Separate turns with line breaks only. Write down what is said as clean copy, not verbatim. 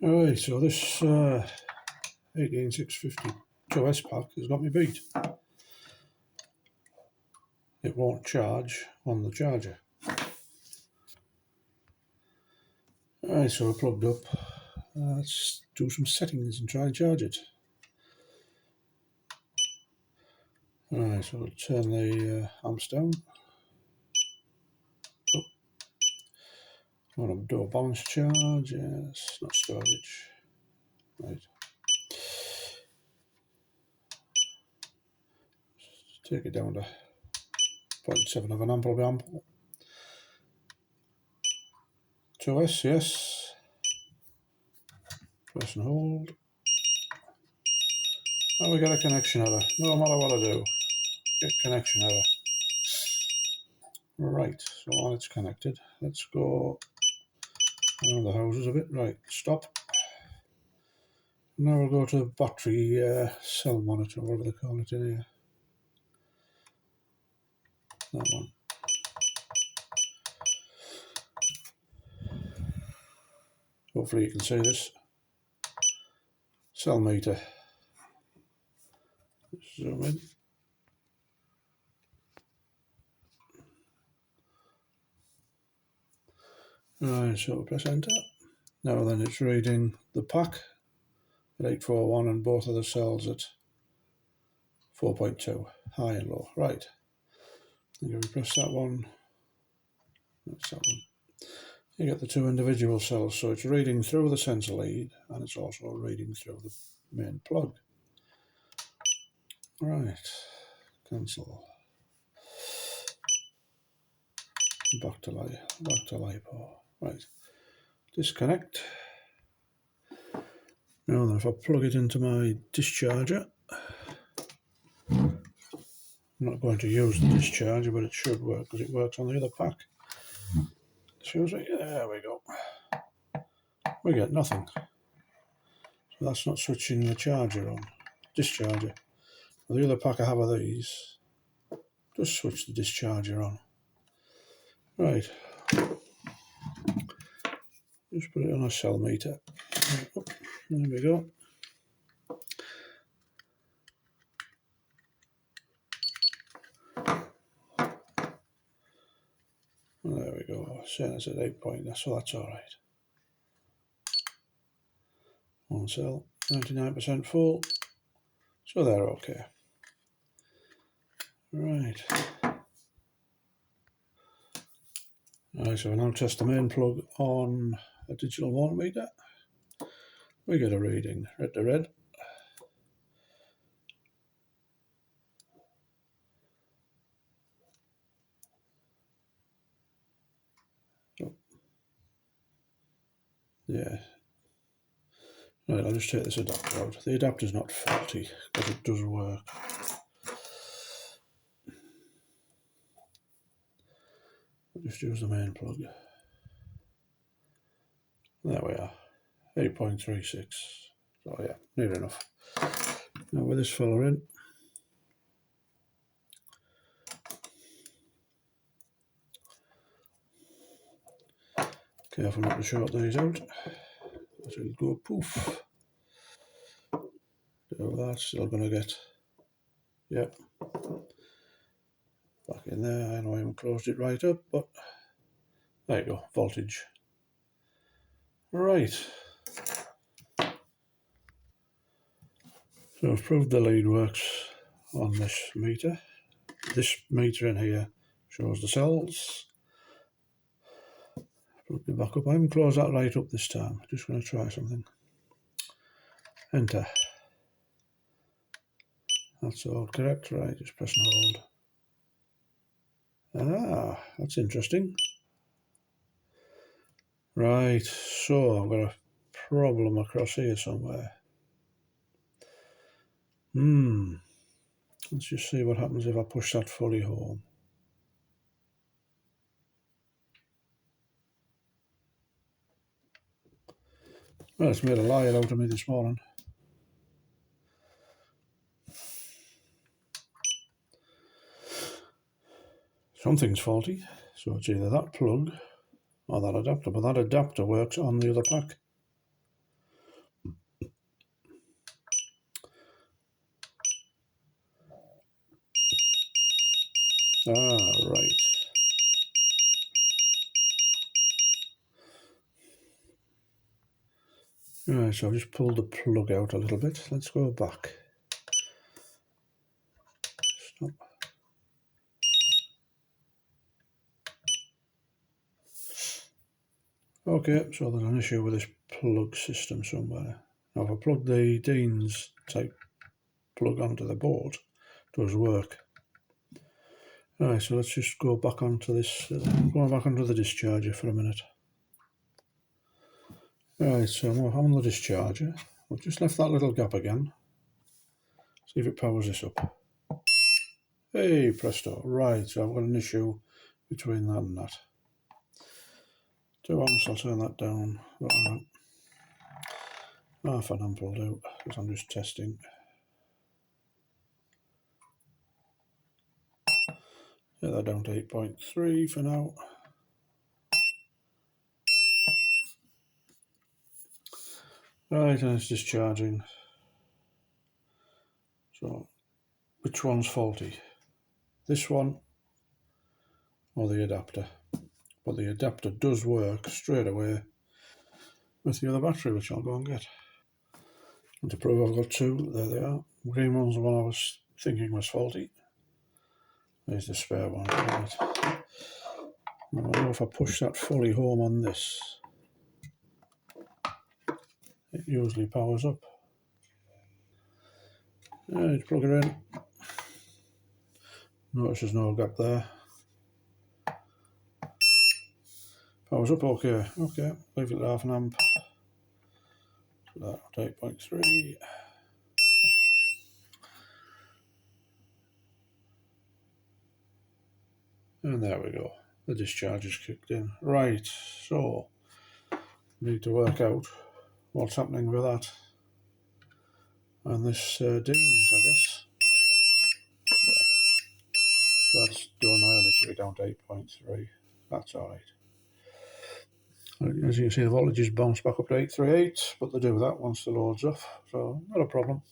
Alright, so this 18650 2S pack has got me beat. It won't charge on the charger. Alright, so I plugged up. Let's do some settings and try and charge it. Alright, so I'll turn the amps down. Oh. I want to do a balance charge. Yes, not storage. Right. Take it down to 0.7 of an amp will be ample. 2S, yes. Press and hold. And we get a connection error. No matter what I do, get connection error. Right, so while it's connected, let's go around the houses a bit. Right, stop. Now we'll go to battery cell monitor, whatever they call it in here. That one. Hopefully you can see this. Cell meter. Zoom in. Right, so press enter. Now then it's reading the pack at 841 and both of the cells at 4.2, high and low. Right. And if we press that one, that's that one. You get the two individual cells, so it's reading through the sensor lead and it's also reading through the main plug. Right, cancel. Back to LiPo. Right, disconnect. Now then, if I plug it into my discharger, I'm not going to use the discharger, but it should work because it works on the other pack. Excuse me, there we go. We get nothing. So that's not switching the charger on. Discharger. The other pack I have of these, just switch the discharger on. Right. Just put it on a cell meter. Oh, there we go. There we go. Saying it's at 8 point, so that's alright. One cell, 99% full. So they're okay. Right. Right, so we now test the main plug on a digital voltmeter. We get a reading, red to red. Oh. Yeah. Right, I'll just take this adapter out. The adapter's not faulty, but it does work. I'll just use the main plug. There we are, 8.36. So yeah, near enough. Now with this fella in, careful not to short these out, it'll go poof. Do that, still going to get, yep, back in there. I know I haven't closed it right up, but there you go, voltage. Right, so I've proved the lead works on this meter. This meter in here shows the cells. Plug it back up. I haven't closed that right up this time. Just going to try something. Enter. That's all correct, right? Just press and hold. Ah, that's interesting. Right, so I've got a problem across here somewhere. Let's just see what happens if I push that fully home. Well, it's made a liar out of me this morning. Something's faulty, so it's either that plug or that adapter, but that adapter works on the other pack. Right. Right, so I've just pulled the plug out a little bit. Let's go back. Stop. Okay, so there's an issue with this plug system somewhere. Now if I plug the Dean's type plug onto the board, it does work. Right, so let's just go back onto this, going back onto the discharger for a minute. Right, so I'm on the discharger. I've just left that little gap again. See if it powers this up. Hey, presto. Right, so I've got an issue between that and that. 2 amps, I'll turn that down. Half an amp will do, because I'm just testing. Get that down to 8.3 for now. Right, and it's discharging. So, which one's faulty? This one or the adapter? But the adapter does work straight away with the other battery, which I'll go and get. And to prove I've got two, there they are. Green one's the one I was thinking was faulty. There's the spare one. Right. Now, I know if I push that fully home on this, it usually powers up. Right, plug it in. Notice there's no gap there. Powers up okay. Okay, leave it at half an amp. So that 8.3. And there we go. The discharge is kicked in. Right, so need to work out what's happening with that. And this Dean's, I guess. Yeah. So that's done. I only took it down to 8.3. That's alright. As you can see, the voltages bounce back up to 838, but they do that once the load's off, so not a problem.